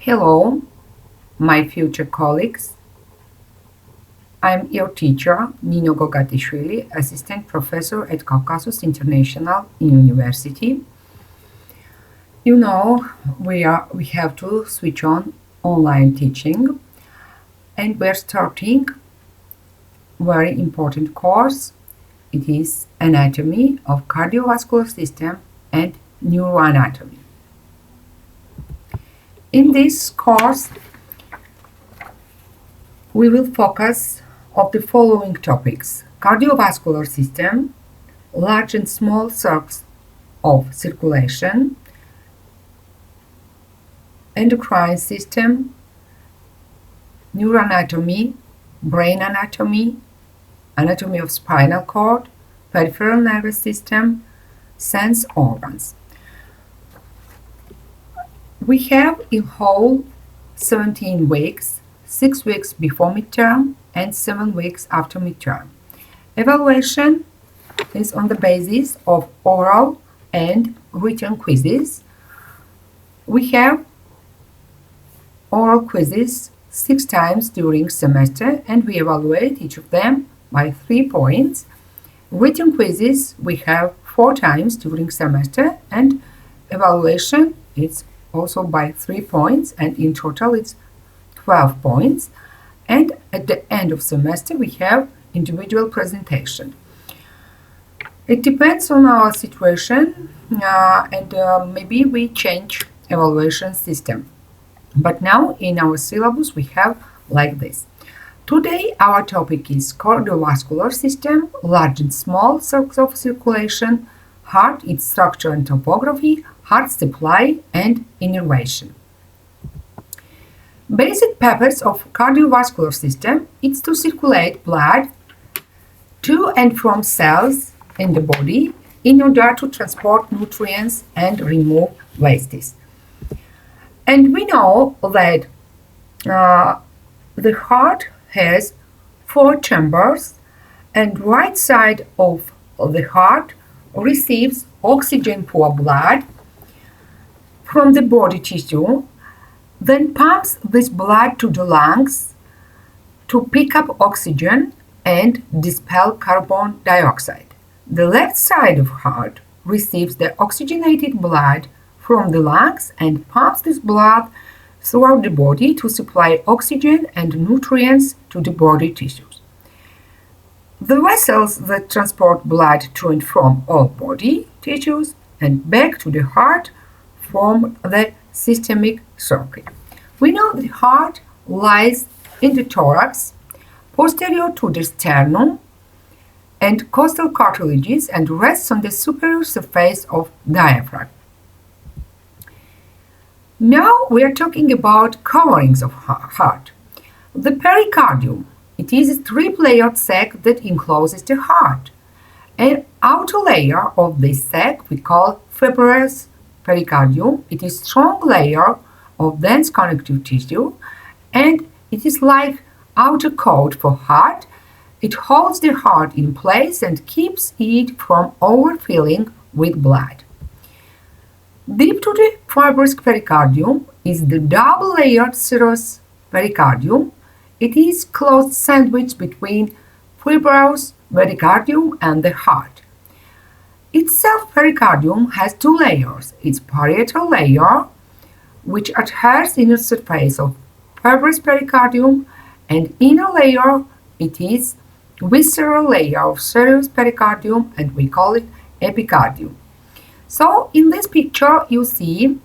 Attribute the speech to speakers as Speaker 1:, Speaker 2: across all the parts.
Speaker 1: Hello, my future colleagues. I'm your teacher, Nino Gogatishvili, assistant professor at Caucasus International University. You know, we have to switch on online teaching, and we're starting very important course. It is anatomy of cardiovascular system and neuroanatomy. In this course, we will focus on the following topics: cardiovascular system, large and small circuits of circulation, endocrine system, neuroanatomy, brain anatomy, anatomy of spinal cord, peripheral nervous system, sense organs. We have in whole 17 weeks, 6 weeks before midterm and 7 weeks after midterm. Evaluation is on the basis of oral and written quizzes. We have oral quizzes 6 times during semester, and we evaluate each of them by 3 points. Written quizzes we have 4 times during semester, and evaluation is also by 3 points, and in total it's 12 points. And at the end of semester we have individual presentation. It depends on our situation, and maybe we change evaluation system. But now in our syllabus we have like this. Today our topic is cardiovascular system, large and small circuits of circulation, heart, its structure and topography, heart supply and innervation. Basic purpose of cardiovascular system is to circulate blood to and from cells in the body in order to transport nutrients and remove wastes. And we know that the heart has 4 chambers, and right side of the heart receives oxygen-poor blood from the body tissue, then pumps this blood to the lungs to pick up oxygen and dispel carbon dioxide. The left side of heart receives the oxygenated blood from the lungs and pumps this blood throughout the body to supply oxygen and nutrients to the body tissues. The vessels that transport blood to and from all body tissues and back to the heart form the systemic circuit. We know the heart lies in the thorax, posterior to the sternum and costal cartilages, and rests on the superior surface of diaphragm. Now we are talking about coverings of heart. The pericardium, it is a 3-layered sac that encloses the heart. An outer layer of this sac we call fibrous pericardium. It is a strong layer of dense connective tissue, and it is like outer coat for heart. It holds the heart in place and keeps it from overfilling with blood. Deep to the fibrous pericardium is the double-layered serous pericardium. It is closed sandwich between fibrous pericardium and the heart. Itself, pericardium has 2 layers. Its parietal layer, which adheres inner surface of fibrous pericardium, and inner layer, it is visceral layer of serous pericardium, and we call it epicardium. So in this picture you see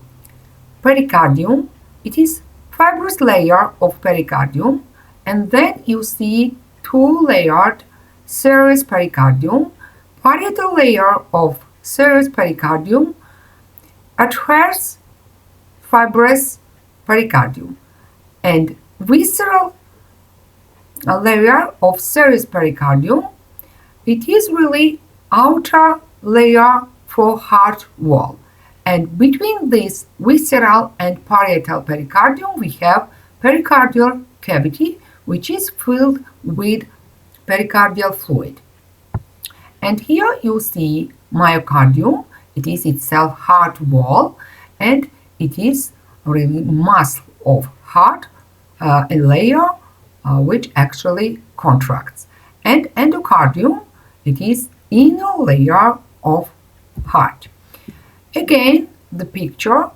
Speaker 1: pericardium. It is fibrous layer of pericardium, and then you see 2-layered serous pericardium. Parietal layer of serous pericardium adheres fibrous pericardium, and visceral layer of serous pericardium, it is really outer layer for heart wall, and between this visceral and parietal pericardium we have pericardial cavity, which is filled with pericardial fluid. And here you see myocardium. It is itself heart wall, and it is really muscle of heart, a layer which actually contracts. And endocardium, it is inner layer of heart. Again, the picture,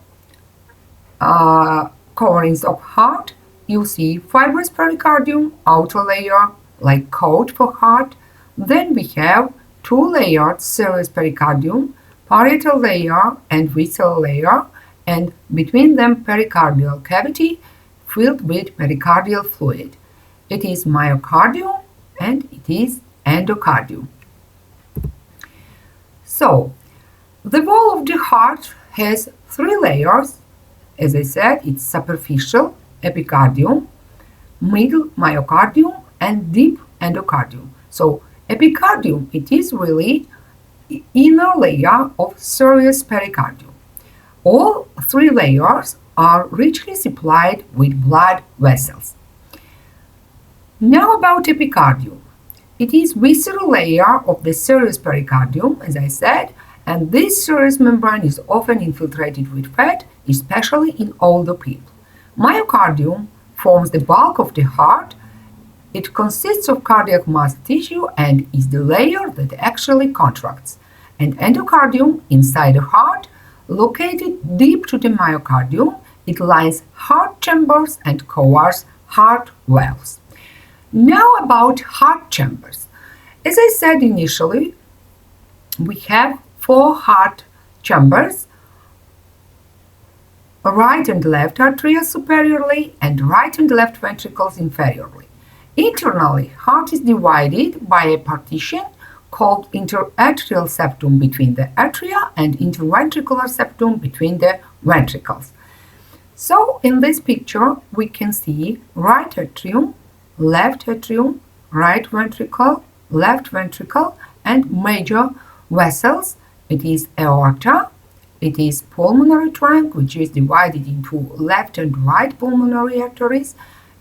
Speaker 1: coverings of heart, you see fibrous pericardium, outer layer, like coat for heart. Then we have two-layered serous pericardium, parietal layer and visceral layer, and between them pericardial cavity filled with pericardial fluid. It is myocardium and it is endocardium. So, the wall of the heart has three layers. As I said, it's superficial epicardium, middle myocardium, and deep endocardium. So, epicardium, it is really inner layer of serous pericardium. All three layers are richly supplied with blood vessels. Now about epicardium. It is visceral layer of the serous pericardium, as I said, and this serous membrane is often infiltrated with fat, especially in older people. Myocardium forms the bulk of the heart. It consists of cardiac muscle tissue and is the layer that actually contracts. And endocardium, inside the heart, located deep to the myocardium, it lines heart chambers and covers heart valves. Now about heart chambers. As I said initially, we have four heart chambers, right and left atria superiorly and right and left ventricles inferiorly. Internally, heart is divided by a partition called interatrial septum between the atria and interventricular septum between the ventricles. So in this picture, we can see right atrium, right ventricle, left ventricle, and major vessels. It is aorta, it is pulmonary trunk, which is divided into left and right pulmonary arteries.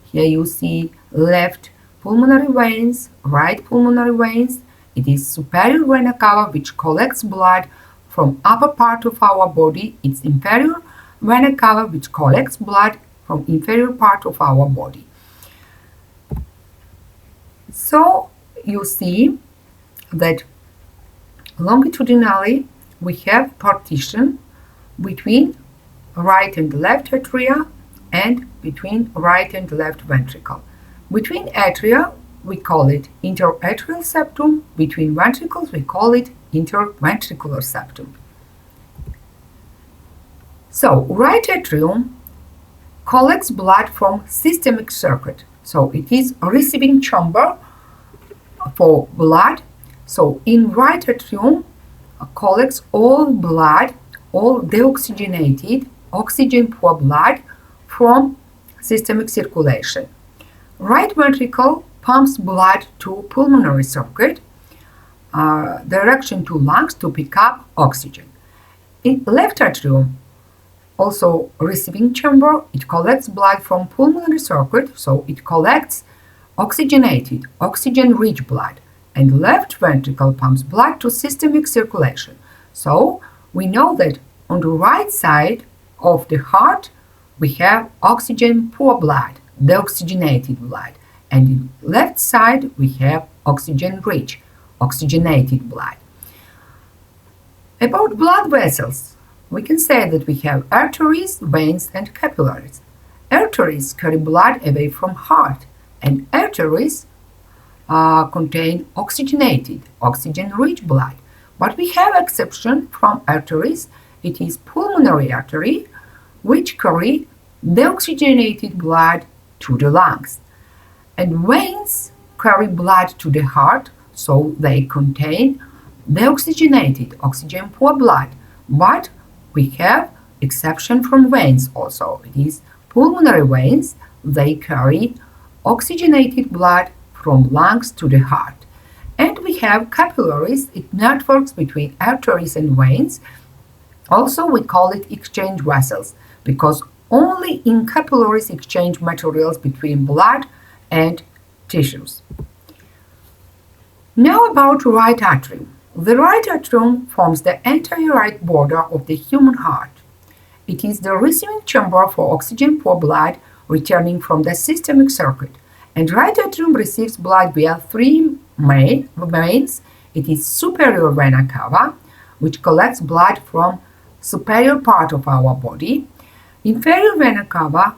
Speaker 1: Here you see left pulmonary veins, right pulmonary veins. It is superior vena cava, which collects blood from upper part of our body. It's inferior vena cava, which collects blood from inferior part of our body. So you see that longitudinally we have partition between right and left atria and between right and left ventricle. Between atria we call it interatrial septum, between ventricles we call it interventricular septum. So right atrium collects blood from systemic circuit. So it is a receiving chamber for blood. So in right atrium collects all blood, all deoxygenated, oxygen-poor blood from systemic circulation. Right ventricle pumps blood to pulmonary circuit, direction to lungs to pick up oxygen. In left atrium, also receiving chamber, it collects blood from pulmonary circuit, so it collects oxygenated, oxygen-rich blood. And left ventricle pumps blood to systemic circulation. So we know that on the right side of the heart we have oxygen-poor blood, deoxygenated blood, and in left side we have oxygen-rich, oxygenated blood. About blood vessels, we can say that we have arteries, veins, and capillaries. Arteries carry blood away from heart, and arteries contain oxygenated, oxygen-rich blood. But we have exception from arteries. It is pulmonary artery, which carry deoxygenated blood to the lungs. And veins carry blood to the heart, so they contain deoxygenated, oxygen-poor blood. But we have exception from veins also. It is pulmonary veins. They carry oxygenated blood from lungs to the heart. And we have capillaries, it networks between arteries and veins. Also we call it exchange vessels because only in capillaries exchange materials between blood and tissues. Now about right atrium. The right atrium forms the entire right border of the human heart. It is the receiving chamber for oxygen-poor blood returning from the systemic circuit. And right atrium receives blood via three veins. It is superior vena cava, which collects blood from superior part of our body. Inferior vena cava,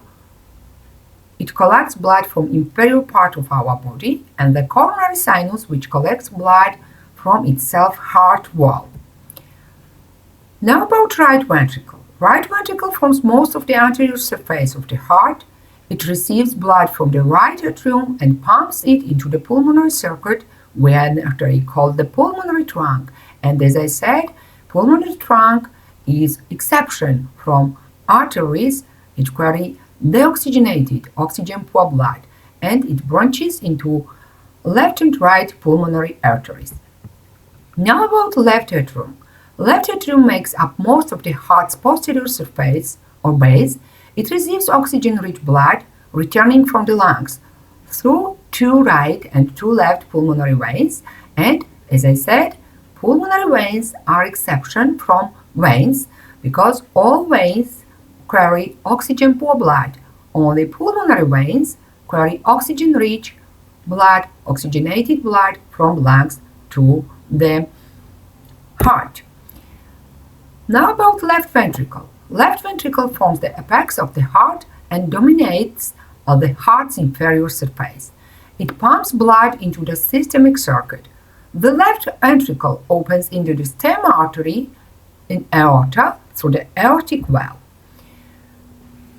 Speaker 1: it collects blood from inferior part of our body, and the coronary sinus, which collects blood from itself heart wall. Now about right ventricle. Right ventricle forms most of the anterior surface of the heart. It receives blood from the right atrium and pumps it into the pulmonary circuit via an artery called the pulmonary trunk. And as I said, pulmonary trunk is exception from arteries which carry deoxygenated, oxygen-poor blood, and it branches into left and right pulmonary arteries. Now about left atrium. Left atrium makes up most of the heart's posterior surface or base. It receives oxygen-rich blood returning from the lungs through two right and two left pulmonary veins, and as I said, pulmonary veins are exception from veins because all veins carry oxygen-poor blood. Only pulmonary veins carry oxygen-rich blood, oxygenated blood from lungs to the heart. Now about left ventricle. Left ventricle forms the apex of the heart and dominates the heart's inferior surface. It pumps blood into the systemic circuit. The left ventricle opens into the stem artery in aorta through the aortic valve.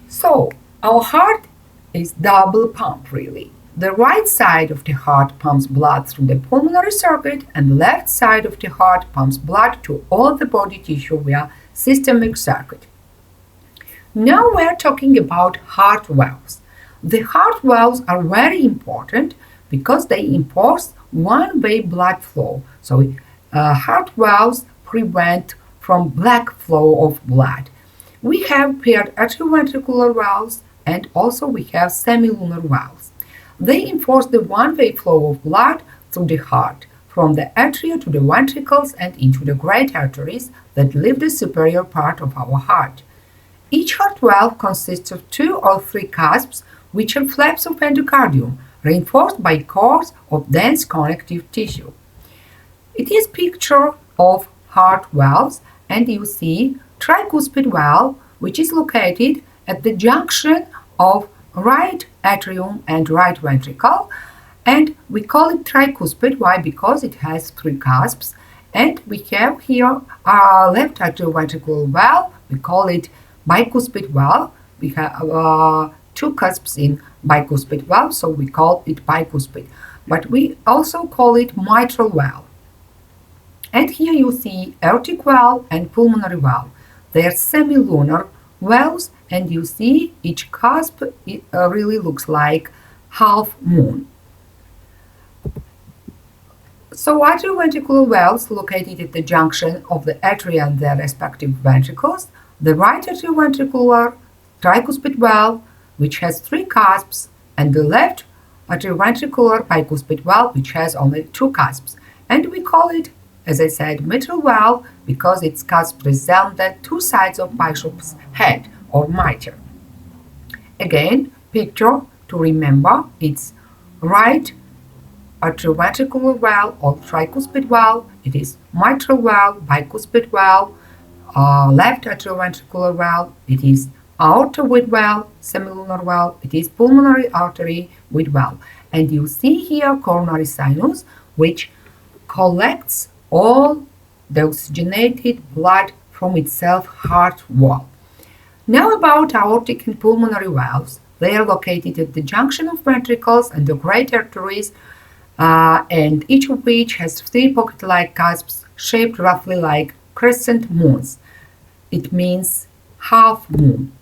Speaker 1: So, our heart is double pump really. The right side of the heart pumps blood through the pulmonary circuit, and the left side of the heart pumps blood to all the body tissue via systemic circuit. Now we are talking about heart valves. The heart valves are very important because they enforce one-way blood flow. So heart valves prevent from black flow of blood. We have paired atrioventricular valves and also we have semilunar valves. They enforce the one-way flow of blood through the heart, from the atria to the ventricles and into the great arteries that leave the superior part of our heart. Each heart valve consists of 2 or 3 cusps, which are flaps of endocardium, reinforced by cores of dense connective tissue. It is a picture of heart valves, and you see tricuspid valve, which is located at the junction of right atrium and right ventricle, and we call it tricuspid. Why? Because it has 3 cusps, and we have here our left atrioventricular valve. We call it bicuspid valve. We have 2 cusps in bicuspid valve, so we call it bicuspid. But we also call it mitral valve. And here you see aortic valve and pulmonary valve. They are semilunar valves, and you see each cusp really looks like half moon. So atrioventricular valves located at the junction of the atria and their respective ventricles. The right atrioventricular tricuspid valve, which has 3 cusps, and the left atrioventricular bicuspid valve, which has only 2 cusps. And we call it, as I said, mitral valve because its cusps resemble the 2 sides of bishop's head or mitre. Again, picture to remember, it's right atrioventricular valve or tricuspid valve, it is mitral valve, bicuspid valve, left atrioventricular valve, it is aorta with valve, semilunar valve, it is pulmonary artery with valve. And you see here coronary sinus, which collects all the oxygenated blood from itself heart wall. Now about aortic and pulmonary valves. They are located at the junction of ventricles and the great arteries, and each of which has 3 pocket-like cusps shaped roughly like crescent moons. It means half moon.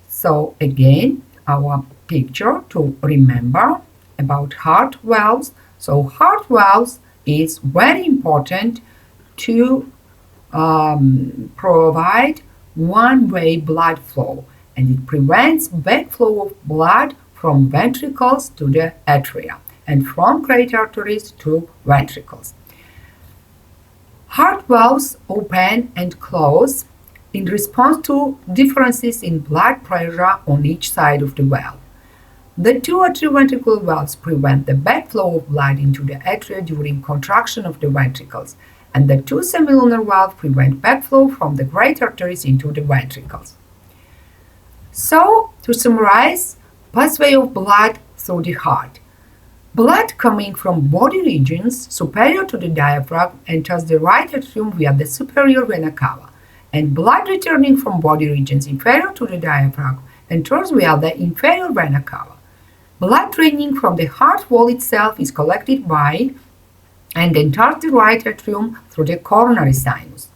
Speaker 1: So again, our picture to remember about heart valves. So heart valves is very important to provide one-way blood flow, and it prevents backflow of blood from ventricles to the atria and from great arteries to ventricles. Heart valves open and close in response to differences in blood pressure on each side of the valve. The two atrioventricular valves prevent the backflow of blood into the atria during contraction of the ventricles, and the two semilunar valves prevent backflow from the great arteries into the ventricles. So, to summarize, pathway of blood through the heart. Blood coming from body regions superior to the diaphragm enters the right atrium via the superior vena cava, and blood returning from body regions inferior to the diaphragm enters via the inferior vena cava. Blood draining from the heart wall itself is collected by and enters the right atrium through the coronary sinus.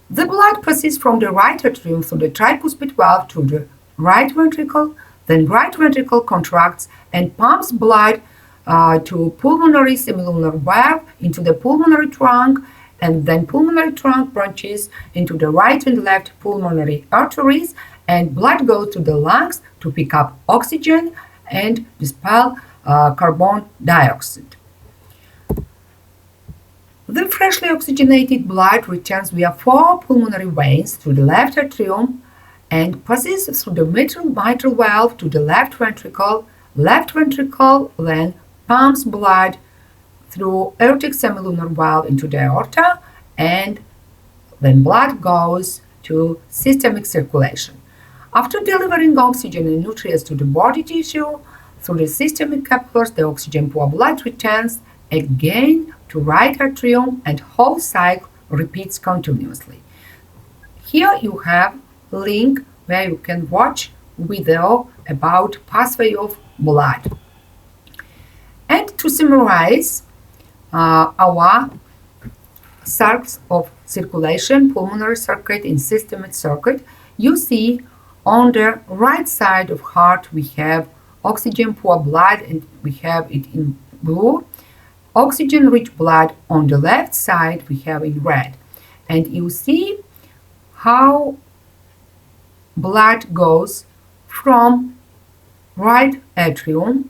Speaker 1: The blood passes from the right atrium through the tricuspid valve to the right ventricle, then right ventricle contracts and pumps blood to pulmonary semilunar valve into the pulmonary trunk, and then pulmonary trunk branches into the right and left pulmonary arteries, and blood goes to the lungs to pick up oxygen and expel carbon dioxide. The freshly oxygenated blood returns via 4 pulmonary veins to the left atrium and passes through the mitral valve to the left ventricle. Left ventricle then pumps blood through aortic semilunar valve into the aorta, and then blood goes to systemic circulation. After delivering oxygen and nutrients to the body tissue through the systemic capillaries, the oxygen-poor blood returns again to right atrium, and whole cycle repeats continuously. Here you have a link where you can watch video about pathway of blood. And to summarize our circuits of circulation, pulmonary circuit and systemic circuit, you see on the right side of heart we have oxygen-poor blood, and we have it in blue. Oxygen-rich blood on the left side we have in red. And you see how blood goes from right atrium.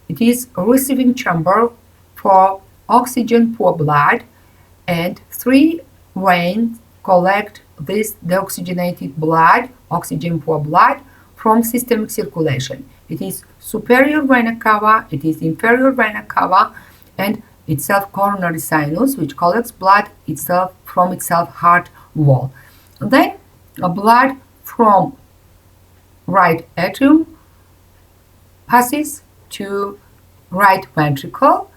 Speaker 1: It is a receiving chamber for oxygen-poor blood, and 3 veins collect this deoxygenated blood, oxygen-poor blood, from systemic circulation. It is superior vena cava, it is inferior vena cava, and itself coronary sinus, which collects blood itself from itself heart wall. Then blood from right atrium passes to right ventricle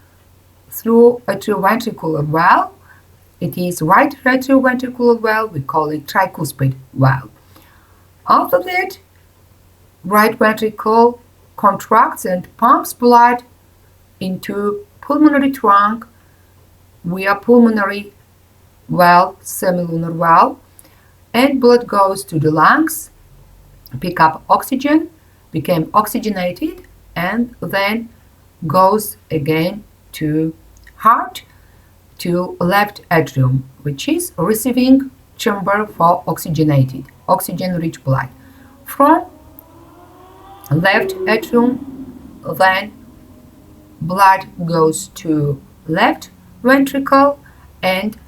Speaker 1: through atrioventricular valve. It is right atrioventricular valve, we call it tricuspid valve. After that, right ventricle contracts and pumps blood into pulmonary trunk via pulmonary valve, semilunar valve, and blood goes to the lungs, pick up oxygen, became oxygenated, and then goes again to heart, to left atrium, which is receiving chamber for oxygenated, oxygen-rich blood. From left atrium, then blood goes to left ventricle, and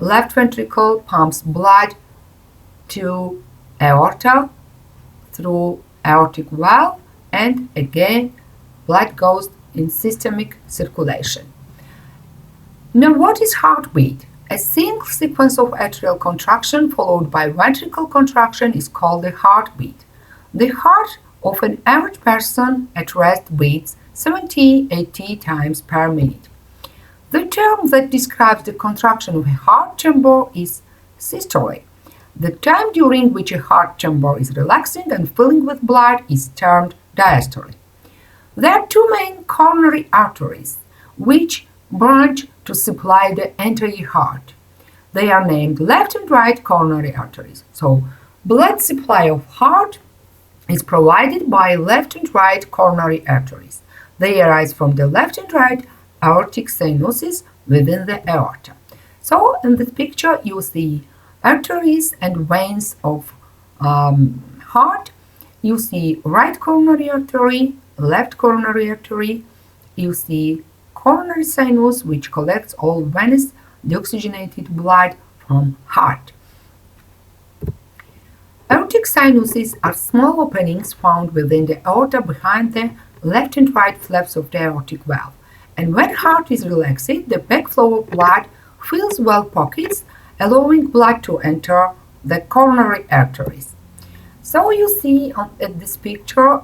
Speaker 1: left ventricle pumps blood to aorta through aortic valve, and again blood goes in systemic circulation. Now, what is heartbeat? A single sequence of atrial contraction followed by ventricular contraction is called the heartbeat. The heart of an average person at rest beats 70-80 times per minute. The term that describes the contraction of a heart chamber is systole. The time during which a heart chamber is relaxing and filling with blood is termed diastole. There are 2 main coronary arteries which branch to supply the entire heart. They are named left and right coronary arteries. So, blood supply of heart is provided by left and right coronary arteries. They arise from the left and right aortic sinuses within the aorta. So, in this picture, you see arteries and veins of heart. You see right coronary artery, left coronary artery. You see coronary sinus, which collects all venous deoxygenated blood from heart. Aortic sinuses are small openings found within the aorta behind the left and right flaps of the aortic valve. And when heart is relaxed, the backflow of blood fills valve pockets, allowing blood to enter the coronary arteries. So you see at this picture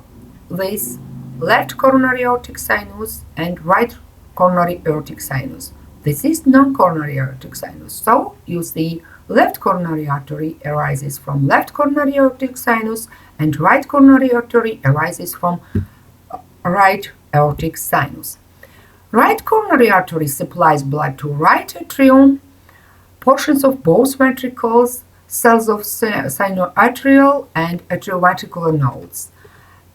Speaker 1: this left coronary aortic sinus and right coronary aortic sinus. This is non-coronary aortic sinus. So you see left coronary artery arises from left coronary aortic sinus and right coronary artery arises from right aortic sinus. Right coronary artery supplies blood to right atrium, portions of both ventricles, cells of sinoatrial and atrioventricular nodes,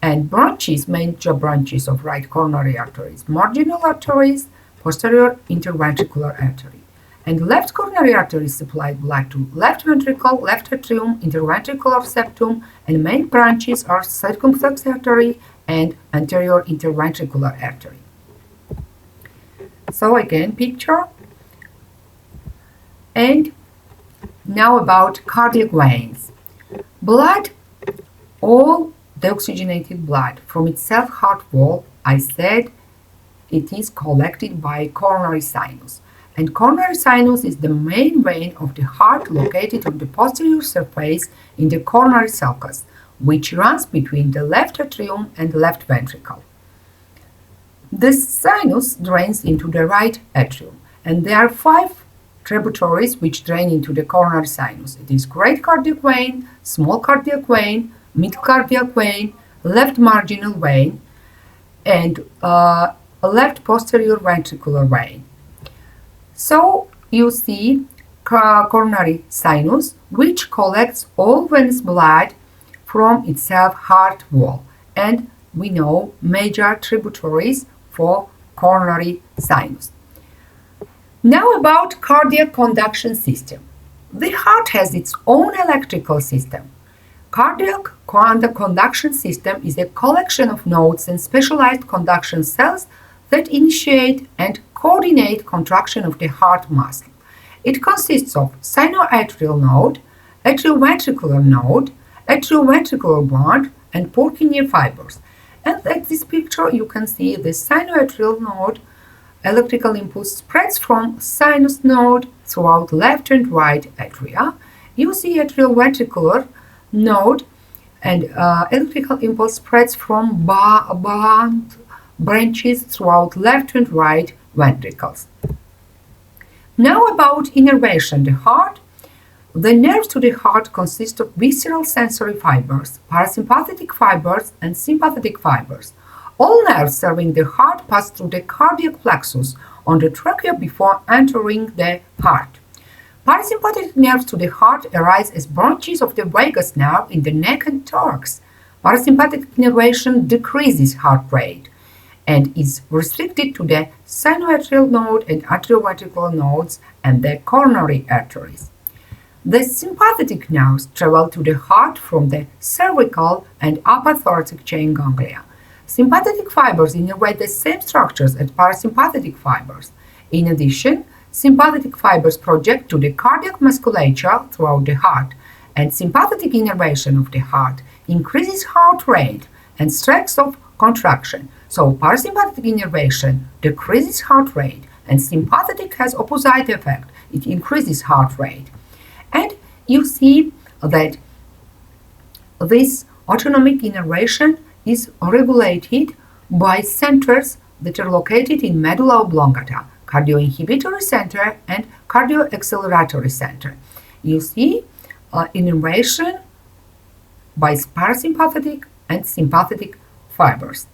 Speaker 1: and branches, major branches of right coronary arteries, marginal arteries, posterior interventricular artery. And left coronary artery supplies blood to left ventricle, left atrium, interventricular septum, and main branches are circumflex artery and anterior interventricular artery. So again, picture. And now about cardiac veins. Blood, all deoxygenated blood from its self-heart wall, I said it is collected by coronary sinus. And coronary sinus is the main vein of the heart located on the posterior surface in the coronary sulcus, which runs between the left atrium and left ventricle. This sinus drains into the right atrium, and there are 5 tributaries which drain into the coronary sinus. It is great cardiac vein, small cardiac vein, middle cardiac vein, left marginal vein, and a left posterior ventricular vein. So you see coronary sinus, which collects all venous blood from its self-heart wall, and we know major tributaries for coronary sinus. Now about cardiac conduction system. The heart has its own electrical system. Cardiac conduction system is a collection of nodes and specialized conduction cells that initiate and coordinate contraction of the heart muscle. It consists of sinoatrial node, atrioventricular node, atrioventricular band, and Purkinje fibers. And at this picture you can see the sinoatrial node electrical impulse spreads from sinus node throughout left and right atria. You see atrioventricular node and electrical impulse spreads from band branches throughout left and right ventricles. Now about innervation, the heart. The nerves to the heart consist of visceral sensory fibers, parasympathetic fibers, and sympathetic fibers. All nerves serving the heart pass through the cardiac plexus on the trachea before entering the heart. Parasympathetic nerves to the heart arise as branches of the vagus nerve in the neck and thorax. Parasympathetic innervation decreases heart rate and is restricted to the sinoatrial node and atrioventricular nodes and the coronary arteries. The sympathetic nerves travel to the heart from the cervical and upper thoracic chain ganglia. Sympathetic fibers innervate the same structures as parasympathetic fibers. In addition, sympathetic fibers project to the cardiac musculature throughout the heart, and sympathetic innervation of the heart increases heart rate and strength of contraction. So parasympathetic innervation decreases heart rate, and sympathetic has opposite effect. It increases heart rate. And you see that this autonomic innervation is regulated by centers that are located in medulla oblongata, cardioinhibitory center and cardioacceleratory center. You see innervation by parasympathetic and sympathetic fibers.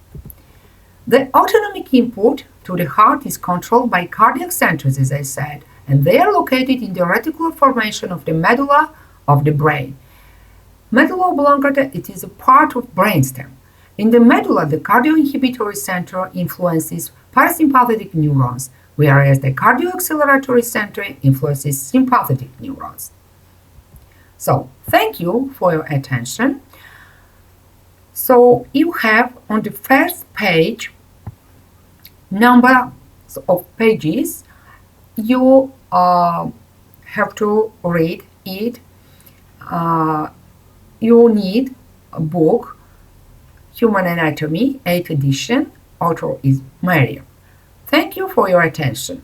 Speaker 1: The autonomic input to the heart is controlled by cardiac centers, as I said, and they are located in the reticular formation of the medulla of the brain. Medulla oblongata, it is a part of brainstem. In the medulla, the cardioinhibitory center influences parasympathetic neurons, whereas the cardioacceleratory center influences sympathetic neurons. So, thank you for your attention. So, you have on the first page number of pages. You have to read it you need a book, Human Anatomy, 8th edition. Author is Maria. Thank you for your attention.